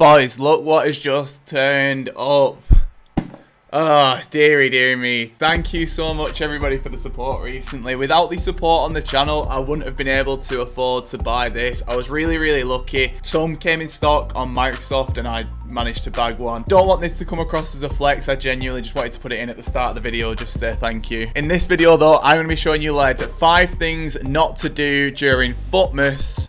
Boys, look what has just turned up. Oh, dearie me. Thank you so much, everybody, for the support recently. Without the support on the channel, I wouldn't have been able to afford to buy this. I was really lucky. Some came in stock on Microsoft, and I managed to bag one. Don't want this to come across as a flex. I genuinely just wanted to put it in at the start of the video just to say thank you. In this video, though, I'm going to be showing you, lads, 5 things not to do during FUTMAS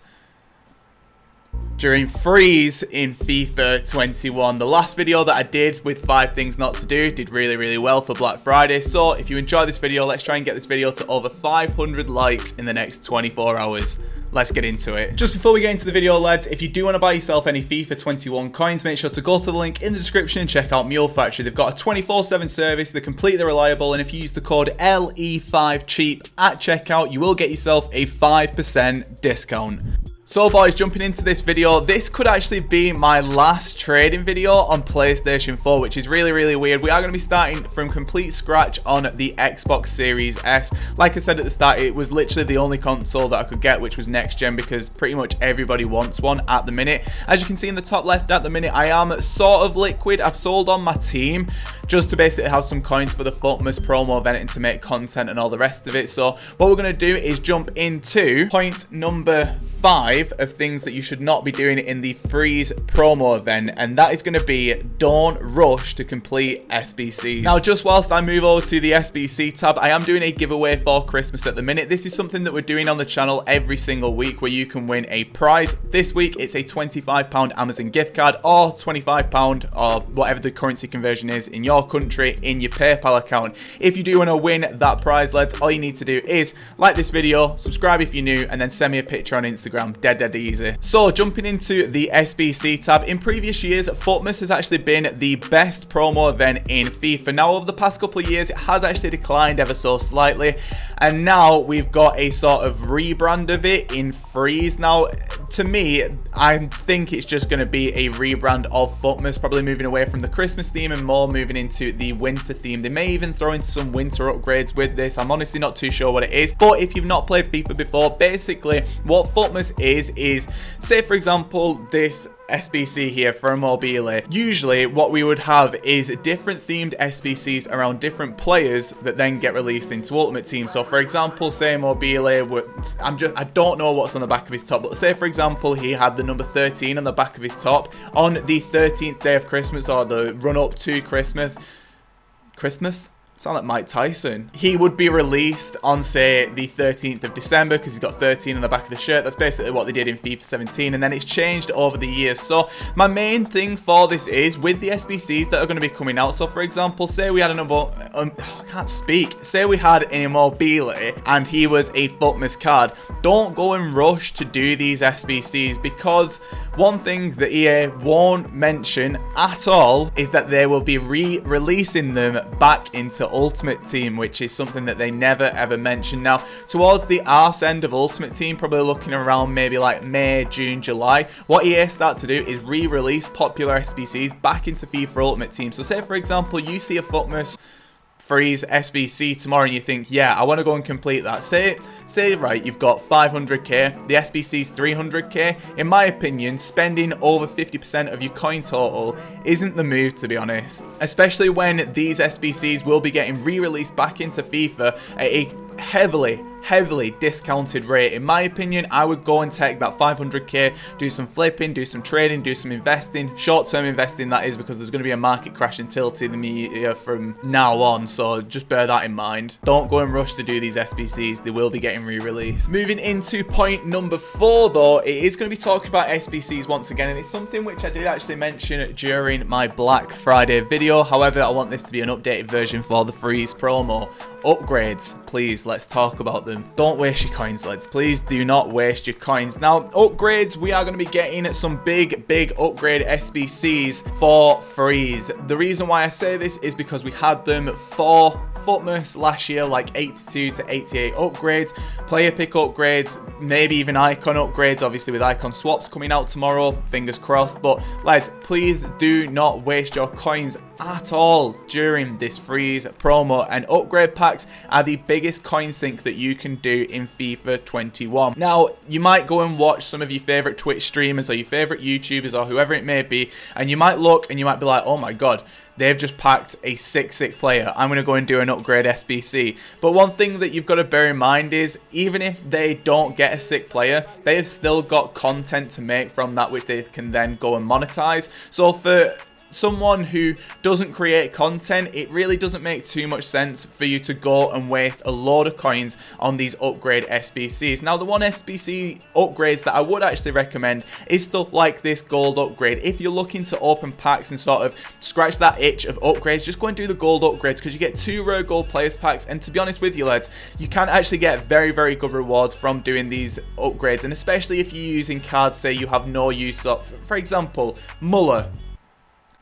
during Freeze in FIFA 21. The last video that I did with 5 things not to do did really well for Black Friday. So if you enjoy this video, let's try and get this video to over 500 likes in the next 24 hours. Let's get into it. Just before we get into the video, lads, if you do want to buy yourself any FIFA 21 coins, make sure to go to the link in the description and check out Mule Factory. They've got a 24/7 service. They're completely reliable, and if you use the code LE5CHEAP at checkout, you will get yourself a 5% discount. So boys, jumping into this video, this could actually be my last trading video on PlayStation 4, which is really weird. We are going to be starting from complete scratch on the Xbox Series S. Like I said at the start, it was literally the only console that I could get, which was next gen, because pretty much everybody wants one at the minute. As you can see in the top left at the minute, I am sort of liquid. I've sold on my team just to basically have some coins for the FUTMAS promo event and to make content and all the rest of it. So what we're going to do is jump into point number 5 of things that you should not be doing in the Freeze promo event, and that is going to be don't rush to complete SBCs. Now, just whilst I move over to the SBC tab, I am doing a giveaway for Christmas at the minute. This is something that we're doing on the channel every single week, where you can win a prize. This week it's a £25 Amazon gift card, or £25, or whatever the currency conversion is in your country, in your PayPal account. If you do want to win that prize, lads, all you need to do is like this video, subscribe if you're new, and then send me a picture on Instagram. Dead easy. So jumping into the SBC tab, in previous years FUTMAS has actually been the best promo event in FIFA. Now over the past couple of years it has actually declined ever so slightly, and now we've got a sort of rebrand of it in Freeze. Now to me, I think it's just going to be a rebrand of FUTMAS, probably moving away from the Christmas theme and more moving into the winter theme. They may even throw in some winter upgrades with this. I'm honestly not too sure what it is, but if you've not played FIFA before, basically what FUTMAS is say for example this SBC here for Mobile. Usually what we would have is different themed SBCs around different players that then get released into Ultimate Team. So for example, say Mobile, I don't know what's on the back of his top, but say for example he had the number 13 on the back of his top on the 13th day of Christmas, or the run up to Christmas. Sound like Mike Tyson. He would be released on, say, the 13th of December because he's got 13 on the back of the shirt. That's basically what they did in FIFA 17, and then it's changed over the years. So my main thing for this is with the SBCs that are going to be coming out. So for example, say we had a number, I can't speak. Say we had an Immobile and he was a FUTMAS card. Don't go and rush to do these SBCs, because one thing that EA won't mention at all is that they will be re-releasing them back into Ultimate Team, which is something that they never ever mention. Now, towards the arse end of Ultimate Team, probably looking around maybe like May, June, July, what EA start to do is re-release popular SBCs back into FIFA Ultimate Team. So say for example, you see a FUTMAS Freeze SBC tomorrow and you think, yeah, I want to go and complete that. Say right, you've got 500k, the SBC's 300k. In my opinion, spending over 50% of your coin total isn't the move, to be honest. Especially when these SBCs will be getting re-released back into FIFA at a heavily discounted rate. In my opinion, I would go and take that 500k, do some flipping, do some trading, do some investing, short-term investing that is, because there's going to be a market crash and tilt in the media from now on, so just bear that in mind. Don't go and rush to do these SBCs, they will be getting re-released. Moving into point number 4 though, it is going to be talking about SBCs once again, and it's something which I did actually mention during my Black Friday video. However, I want this to be an updated version for the Freeze promo. Upgrades, please, let's talk about them. Don't waste your coins, lads. Please do not waste your coins. Now, upgrades, we are going to be getting some big upgrade SBCs for Freeze. The reason why I say this is because we had them for FUTMAS last year, like 82 to 88 upgrades, player pick upgrades, maybe even icon upgrades, obviously with icon swaps coming out tomorrow, fingers crossed. But lads, please do not waste your coins at all during this freeze promo, and upgrade packs are the biggest coin sink that you can do in FIFA 21. Now, you might go and watch some of your favorite Twitch streamers or your favorite YouTubers or whoever it may be, and you might look and you might be like, oh my god, they've just packed a sick player, I'm going to go and do an upgrade SBC. But one thing that you've got to bear in mind is, even if they don't get a sick player, they have still got content to make from that, which they can then go and monetize. So for someone who doesn't create content, it really doesn't make too much sense for you to go and waste a load of coins on these upgrade SBCs. Now, the one SBC upgrades that I would actually recommend is stuff like this gold upgrade. If you're looking to open packs and sort of scratch that itch of upgrades, just go and do the gold upgrades, because you get 2 rare gold players packs, and to be honest with you lads, you can actually get very good rewards from doing these upgrades. And especially if you're using cards, say you have no use of, for example, Muller.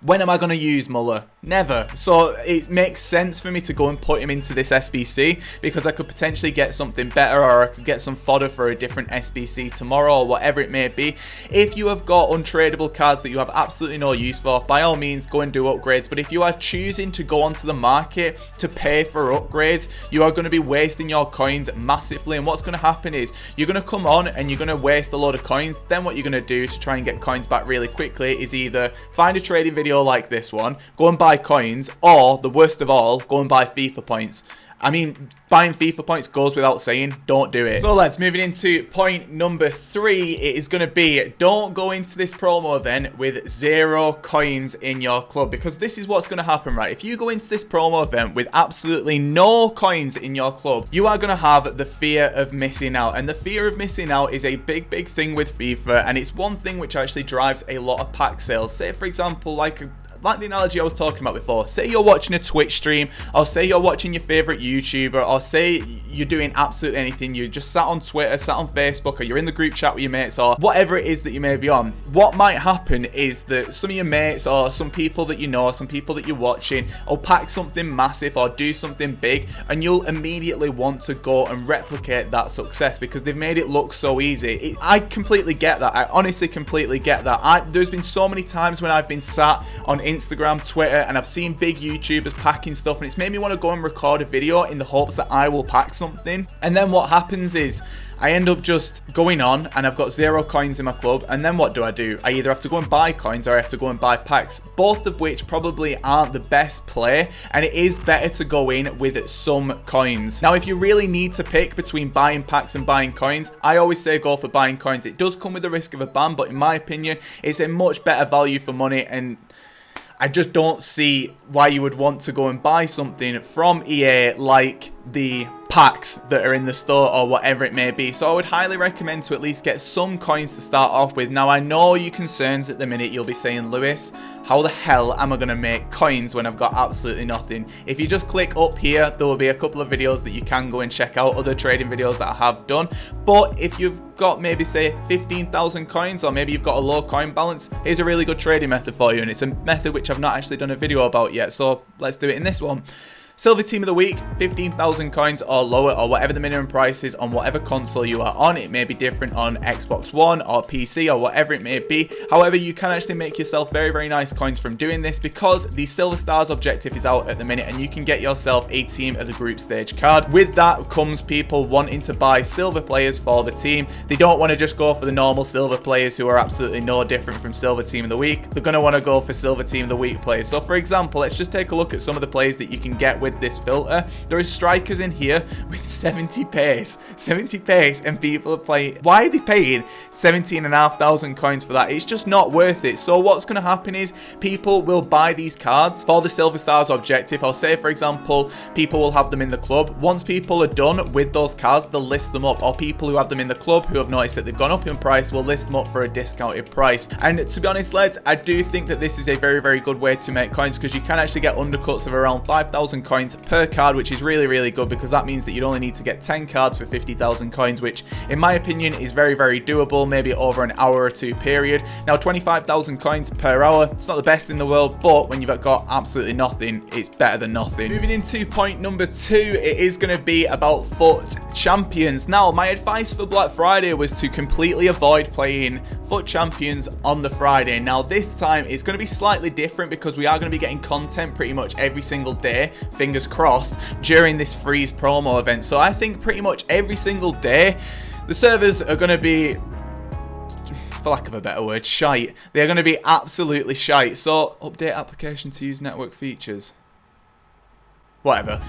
When am I going to use Muller? Never. So it makes sense for me to go and put him into this SBC, because I could potentially get something better, or I could get some fodder for a different SBC tomorrow, or whatever it may be. If you have got untradeable cards that you have absolutely no use for, by all means go and do upgrades. But if you are choosing to go onto the market to pay for upgrades, you are going to be wasting your coins massively. And what's going to happen is, you're going to come on and you're going to waste a load of coins. Then what you're going to do to try and get coins back really quickly is either find a trading video like this one, go and buy coins, or the worst of all, go and buy FIFA points. I mean, buying FIFA points goes without saying, don't do it. So let's moving into point number 3. It is going to be, don't go into this promo event with 0 coins in your club, because this is what's going to happen, right? If you go into this promo event with absolutely no coins in your club, you are going to have the fear of missing out. And the fear of missing out is a big thing with FIFA, and it's one thing which actually drives a lot of pack sales. Say, for example, like the analogy I was talking about before, say you're watching a Twitch stream, or say you're watching your favorite YouTuber, or say you're doing absolutely anything, you just sat on Twitter, sat on Facebook, or you're in the group chat with your mates, or whatever it is that you may be on. What might happen is that some of your mates, or some people that you know, some people that you're watching, will pack something massive or do something big, and you'll immediately want to go and replicate that success because they've made it look so easy. I completely get that. I honestly completely get that. There's been so many times when I've been sat on Instagram, Twitter, and I've seen big YouTubers packing stuff, and it's made me want to go and record a video in the hopes that I will pack something. And then what happens is, I end up just going on and I've got 0 coins in my club, and then what do? I either have to go and buy coins, or I have to go and buy packs, both of which probably aren't the best play, and it is better to go in with some coins. Now, if you really need to pick between buying packs and buying coins, I always say go for buying coins. It does come with the risk of a ban, but in my opinion, it's a much better value for money, and I just don't see why you would want to go and buy something from EA like the packs that are in the store or whatever it may be. So I would highly recommend to at least get some coins to start off with. Now, I know your concerns at the minute. You'll be saying, Lewis, how the hell am I going to make coins when I've got absolutely nothing? If you just click up here, there will be a couple of videos that you can go and check out, other trading videos that I have done. But if you've got maybe say 15,000 coins, or maybe you've got a low coin balance, here's a really good trading method for you, and it's a method which I've not actually done a video about yet, so let's do it in this one. Silver Team of the Week, 15,000 coins or lower, or whatever the minimum price is on whatever console you are on. It may be different on Xbox One or PC or whatever it may be. However, you can actually make yourself very nice coins from doing this, because the Silver Stars objective is out at the minute, and you can get yourself a Team of the Group Stage card. With that comes people wanting to buy silver players for the team. They don't want to just go for the normal silver players who are absolutely no different from Silver Team of the Week. They're going to want to go for Silver Team of the Week players. So for example, let's just take a look at some of the players that you can get with this filter. There are strikers in here with 70 pace, and people are playing. Why are they paying 17,500 coins for that? It's just not worth it. So what's going to happen is, people will buy these cards for the Silver Stars objective. I'll say, for example, people will have them in the club. Once people are done with those cards, they'll list them up, or people who have them in the club who have noticed that they've gone up in price will list them up for a discounted price. And to be honest, lads, I do think that this is a very good way to make coins, because you can actually get undercuts of around 5,000 coins coins per card, which is really, really good because that means that you'd only need to get 10 cards for 50,000 coins, which in my opinion is very, very doable, maybe over an hour or two period. Now, 25,000 coins per hour, it's not the best in the world, but when you've got absolutely nothing, it's better than nothing. Moving into point number 2, it is going to be about FUT Champions. Now, my advice for Black Friday was to completely avoid playing FUT Champions on the Friday. Now, this time it's going to be slightly different because we are going to be getting content pretty much every single day, fingers crossed, during this Freeze promo event. So I think pretty much every single day the servers are going to be, for lack of a better word, shite. They're going to be absolutely shite. So update application to use network features. Whatever.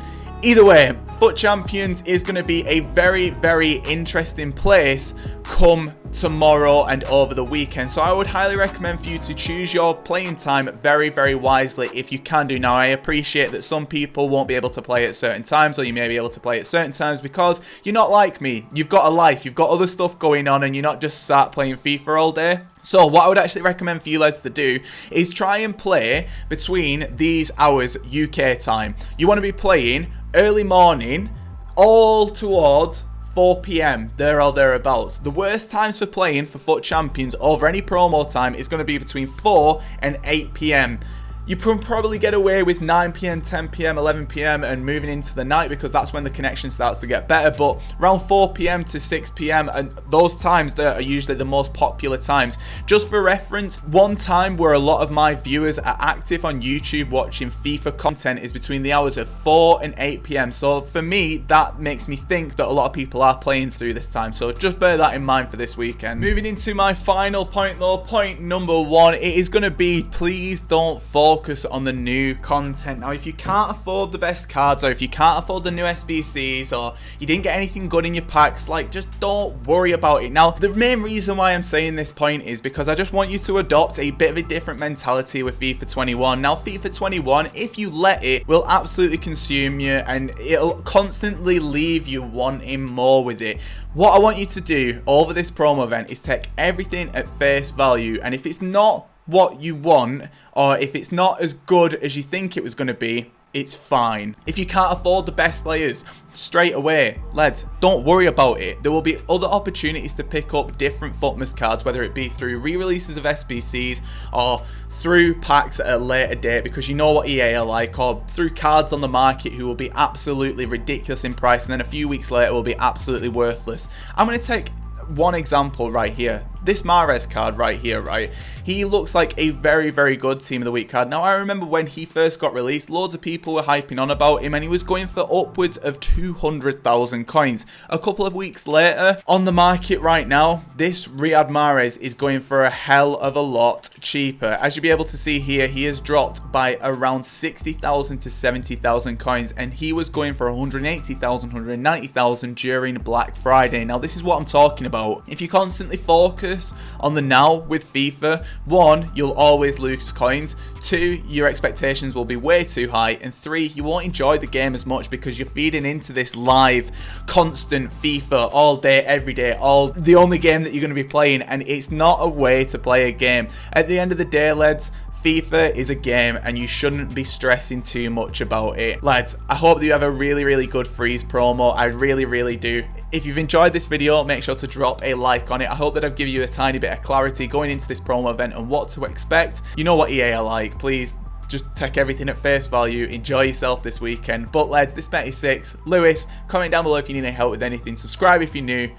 Either way, FUT Champions is going to be a very, very interesting place come tomorrow and over the weekend. So I would highly recommend for you to choose your playing time very, very wisely if you can do. Now, I appreciate that some people won't be able to play at certain times, or you may be able to play at certain times because you're not like me. You've got a life, you've got other stuff going on, and you're not just sat playing FIFA all day. So what I would actually recommend for you lads to do is try and play between these hours UK time. You want to be playing early morning all towards 4 PM, there or thereabouts. The worst times for playing for FUT Champions over any promo time is going to be between 4 and 8 PM. You can probably get away with 9 PM, 10 PM, 11 PM and moving into the night because that's when the connection starts to get better. But around 4 PM to 6 PM, and those times that are usually the most popular times. Just for reference, one time where a lot of my viewers are active on YouTube watching FIFA content is between the hours of 4 and 8 PM. So for me, that makes me think that a lot of people are playing through this time. So just bear that in mind for this weekend. Moving into my final point though, point number 1, it is going to be, please don't focus on the new content. Now, if you can't afford the best cards, or if you can't afford the new SBCs, or you didn't get anything good in your packs, like, just don't worry about it. Now, the main reason why I'm saying this point is because I just want you to adopt a bit of a different mentality with FIFA 21. Now, FIFA 21, if you let it, will absolutely consume you and it'll constantly leave you wanting more with it. What I want you to do over this promo event is take everything at face value, and if it's not what you want, or if it's not as good as you think it was going to be, it's fine. If you can't afford the best players straight away, lads, don't worry about it. There will be other opportunities to pick up different FUTMAS cards, whether it be through re-releases of SBCs or through packs at a later date, because you know what EA are like, or through cards on the market who will be absolutely ridiculous in price and then a few weeks later will be absolutely worthless. I'm going to take one example right here. This Mahrez card right here, right? He looks like a very, very good Team of the Week card. Now, I remember when he first got released, loads of people were hyping on about him and he was going for upwards of 200,000 coins. A couple of weeks later, on the market right now, this Riyad Mahrez is going for a hell of a lot cheaper. As you'll be able to see here, he has dropped by around 60,000 to 70,000 coins, and he was going for 180,000, 190,000 during Black Friday. Now, this is what I'm talking about. If you constantly focus on the now with FIFA, 1, you'll always lose coins, 2, your expectations will be way too high, and 3, you won't enjoy the game as much because you're feeding into this live, constant FIFA all day, every day, the only game that you're going to be playing, and it's not a way to play a game. At the end of the day, lads, FIFA is a game and you shouldn't be stressing too much about it. Lads, I hope that you have a really, really good Freeze promo. I really, really do. If you've enjoyed this video, make sure to drop a like on it. I hope that I've given you a tiny bit of clarity going into this promo event and what to expect. You know what EA are like. Please just take everything at face value. Enjoy yourself this weekend. But lads, this bet is 6. Lewis, comment down below if you need any help with anything. Subscribe if you're new.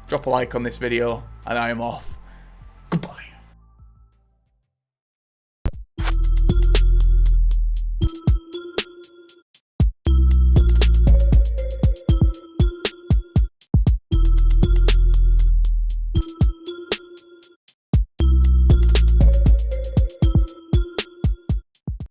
Drop a like on this video and I am off.